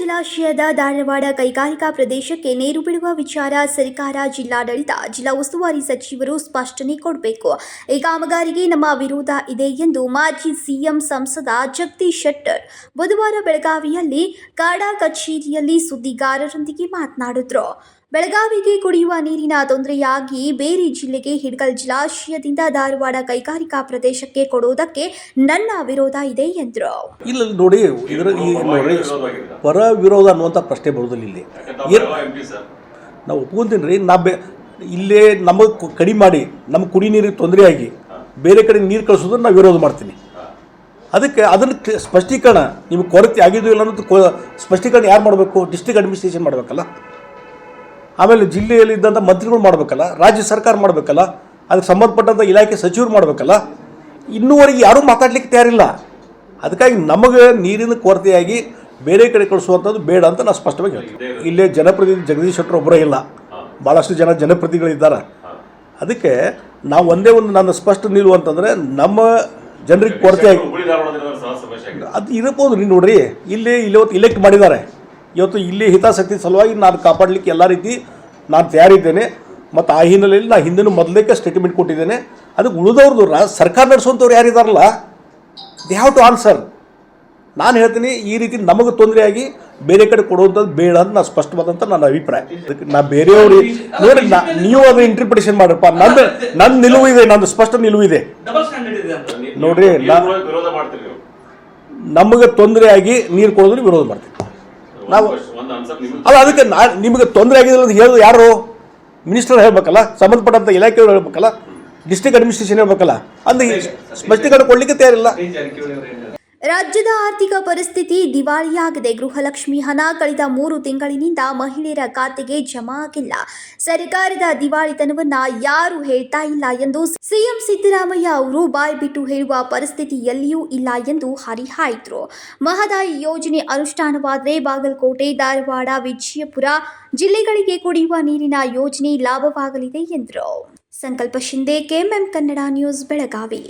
ಜಲಾಶಯದ ಧಾರವಾಡ ಕೈಗಾರಿಕಾ ಪ್ರದೇಶಕ್ಕೆ ನೀರು ಬಿಡುವ ವಿಚಾರ ಸರ್ಕಾರ, ಜಿಲ್ಲಾಡಳಿತ, ಜಿಲ್ಲಾ ಉಸ್ತುವಾರಿ ಸಚಿವರು ಸ್ಪಷ್ಟನೆ ಕೊಡಬೇಕು. ಈ ಕಾಮಗಾರಿಗೆ ನಮ್ಮ ವಿರೋಧ ಇದೆ ಎಂದು ಮಾಜಿ ಸಿಎಂ ಸಂಸದ ಜಗದೀಶ್ ಶೆಟ್ಟರ್ ಬುಧವಾರ ಬೆಳಗಾವಿಯಲ್ಲಿ ಕಾಡಾ ಕಚೇರಿಯಲ್ಲಿ ಸುದ್ದಿಗಾರರೊಂದಿಗೆ ಮಾತನಾಡಿದರು. ಬೆಳಗಾವಿಗೆ ಕುಡಿಯುವ ನೀರಿನ ತೊಂದರೆಯಾಗಿ ಬೇರೆ ಜಿಲ್ಲೆಗೆ ಹಿಡಕಲ್ ಜಲಾಶಯದಿಂದ ಧಾರವಾಡ ಕೈಗಾರಿಕಾ ಪ್ರದೇಶಕ್ಕೆ ಕೊಡುವುದಕ್ಕೆ ನನ್ನ ವಿರೋಧ ಇದೆ ಎಂದರು. ಇಲ್ಲ ನೋಡಿ, ನೋಡಿ ಪರ ವಿರೋಧ ಅನ್ನುವಂಥ ಪ್ರಶ್ನೆ ಬರೋದಿಲ್ಲ. ಇಲ್ಲಿ ನಾವು ಒಪ್ಕೊಂತೀನಿ ರೀ. ಇಲ್ಲೇ ನಮಗೆ ಕಡಿಮೆ ಮಾಡಿ ನಮ್ಮ ಕುಡಿ ನೀರಿಗೆ ತೊಂದರೆ ಆಗಿ ಬೇರೆ ಕಡೆ ನೀರು ಕಳಿಸೋದನ್ನು ನಾವು ವಿರೋಧ ಮಾಡ್ತೀನಿ. ಅದಕ್ಕೆ ಅದನ್ನು ಸ್ಪಷ್ಟೀಕರಣ, ನಿಮಗೆ ಕೊರತೆ ಆಗಿದ್ದು ಇಲ್ಲ ಅನ್ನೋದು ಸ್ಪಷ್ಟೀಕರಣ ಯಾರು ಮಾಡಬೇಕು? ಡಿಸ್ಟ್ರಿಕ್ಟ್ ಅಡ್ಮಿನಿಸ್ಟ್ರೇಷನ್ ಮಾಡಬೇಕಲ್ಲ. ಆಮೇಲೆ ಜಿಲ್ಲೆಯಲ್ಲಿದ್ದಂಥ ಮಂತ್ರಿಗಳು ಮಾಡಬೇಕಲ್ಲ, ರಾಜ್ಯ ಸರ್ಕಾರ ಮಾಡಬೇಕಲ್ಲ, ಅದಕ್ಕೆ ಸಂಬಂಧಪಟ್ಟಂಥ ಇಲಾಖೆ ಸಚಿವರು ಮಾಡಬೇಕಲ್ಲ. ಇನ್ನೂವರೆಗೆ ಯಾರೂ ಮಾತಾಡಲಿಕ್ಕೆ ತಯಾರಿಲ್ಲ. ಅದಕ್ಕಾಗಿ ನಮಗೆ ನೀರಿನ ಕೊರತೆಯಾಗಿ ಬೇರೆ ಕಡೆ ಕಳಿಸುವಂಥದ್ದು ಬೇಡ ಅಂತ ನಾವು ಸ್ಪಷ್ಟವಾಗಿ ಹೇಳ್ತೀವಿ. ಇಲ್ಲೇ ಜನಪ್ರತಿನಿಧಿ ಜಗದೀಶ್ ಶೆಟ್ಟರ್ ಒಬ್ಬರೇ ಇಲ್ಲ, ಭಾಳಷ್ಟು ಜನಪ್ರತಿನಿಧಿಗಳಿದ್ದಾರೆ. ಅದಕ್ಕೆ ನಾವು ಒಂದೇ ಒಂದು ನನ್ನ ಸ್ಪಷ್ಟ ನಿಲುವು ಅಂತಂದರೆ, ನಮ್ಮ ಜನರಿಗೆ ಕೊರತೆಯಾಗಿ ಅದು ಇರಬಹುದು. ನೀವು ನೋಡ್ರಿ, ಇವತ್ತು ಇಲೆಕ್ಟ್ ಮಾಡಿದ್ದಾರೆ. ಇವತ್ತು ಇಲ್ಲಿ ಹಿತಾಸಕ್ತಿ ಸಲುವಾಗಿ ನಾನು ಕಾಪಾಡಲಿಕ್ಕೆ ಎಲ್ಲ ರೀತಿ ನಾನು ತಯಾರಿದ್ದೇನೆ. ಮತ್ತು ಆ ಹಿನ್ನೆಲೆಯಲ್ಲಿ ನಾನು ಹಿಂದಿನ ಮೊದಲೇಕೆ ಸ್ಟೇಟ್ಮೆಂಟ್ ಕೊಟ್ಟಿದ್ದೇನೆ. ಅದಕ್ಕೆ ಉಳಿದವ್ರದ್ದು ಸರ್ಕಾರ ನಡೆಸುವಂಥವ್ರು ಯಾರಿದಾರಲ್ಲ, ದೇ ಹ್ಯಾವ್ ಟು ಆನ್ಸರ್. ನಾನು ಹೇಳ್ತೀನಿ, ಈ ರೀತಿ ನಮಗೆ ತೊಂದರೆಯಾಗಿ ಬೇರೆ ಕಡೆ ಕೊಡುವಂಥದ್ದು ಬೇಡ ಅಂತ ನಾನು ಸ್ಪಷ್ಟವಾದಂಥ ನನ್ನ ಅಭಿಪ್ರಾಯ. ಅದಕ್ಕೆ ನಾ ಬೇರೆಯವ್ರು ನೋಡಿ, ನೀವು ಅದನ್ನ ಇಂಟರ್ಪ್ರಿಟೇಷನ್ ಮಾಡ್ರಪ್ಪ. ನನ್ನ ನಿಲುವು ಇದೆ, ನಂದು ಸ್ಪಷ್ಟ ನಿಲುವು ಇದೆ. ನೋಡ್ರಿ, ನಮಗೆ ತೊಂದರೆಯಾಗಿ ನೀರು ಕೊಡೋದನ್ನು ವಿರೋಧ ಮಾಡ್ತೀವಿ ನಾವು. ಅಲ್ಲ, ಅದಕ್ಕೆ ನಿಮಗೆ ತೊಂದರೆ ಆಗಿದೆ ಅಂತ ಹೇಳೋದು ಯಾರು? ಮಿನಿಸ್ಟರ್ ಹೇಳಬೇಕಲ್ಲ, ಸಂಬಂಧಪಟ್ಟಂಥ ಇಲಾಖೆಯವರು ಹೇಳಬೇಕಲ್ಲ, ಡಿಸ್ಟ್ರಿಕ್ಟ್ ಅಡ್ಮಿನಿಸ್ಟ್ರೇಷನ್ ಹೇಳಬೇಕಲ್ಲ. ಅಂದ್ರೆ ಸ್ಪಷ್ಟೀಕರಣ ಕೊಡಲಿಕ್ಕೆ ತಯಾರಿಲ್ಲ. ರಾಜ್ಯದ ಆರ್ಥಿಕ ಪರಿಸ್ಥಿತಿ ದಿವಾಳಿಯಾಗಿದೆ. ಗೃಹಲಕ್ಷ್ಮಿ ಹಣ ಕಳೆದ 3 ತಿಂಗಳಿನಿಂದ ಮಹಿಳೆಯರ ಖಾತೆಗೆ ಜಮಾ ಆಗಿಲ್ಲ. ಸರ್ಕಾರದ ದಿವಾಳಿತನವನ್ನ ಯಾರು ಹೇಳ್ತಾ ಇಲ್ಲ ಎಂದು ಸಿಎಂ ಸಿದ್ದರಾಮಯ್ಯ ಅವರು ಬಾಯ್ಬಿಟ್ಟು ಹೇಳುವ ಪರಿಸ್ಥಿತಿ ಎಲ್ಲಿಯೂ ಇಲ್ಲ ಎಂದು ಹರಿಹಾಯ್ದರು. ಮಹದಾಯಿ ಯೋಜನೆ ಅನುಷ್ಠಾನವಾದರೆ ಬಾಗಲಕೋಟೆ, ಧಾರವಾಡ, ವಿಜಯಪುರ ಜಿಲ್ಲೆಗಳಿಗೆ ಕುಡಿಯುವ ನೀರಿನ ಯೋಜನೆ ಲಾಭವಾಗಲಿದೆ ಎಂದರು. ಸಂಕಲ್ಪ ಶಿಂದೆ, ಕೆಎಂಎಂ ಕನ್ನಡ ನ್ಯೂಸ್, ಬೆಳಗಾವಿ.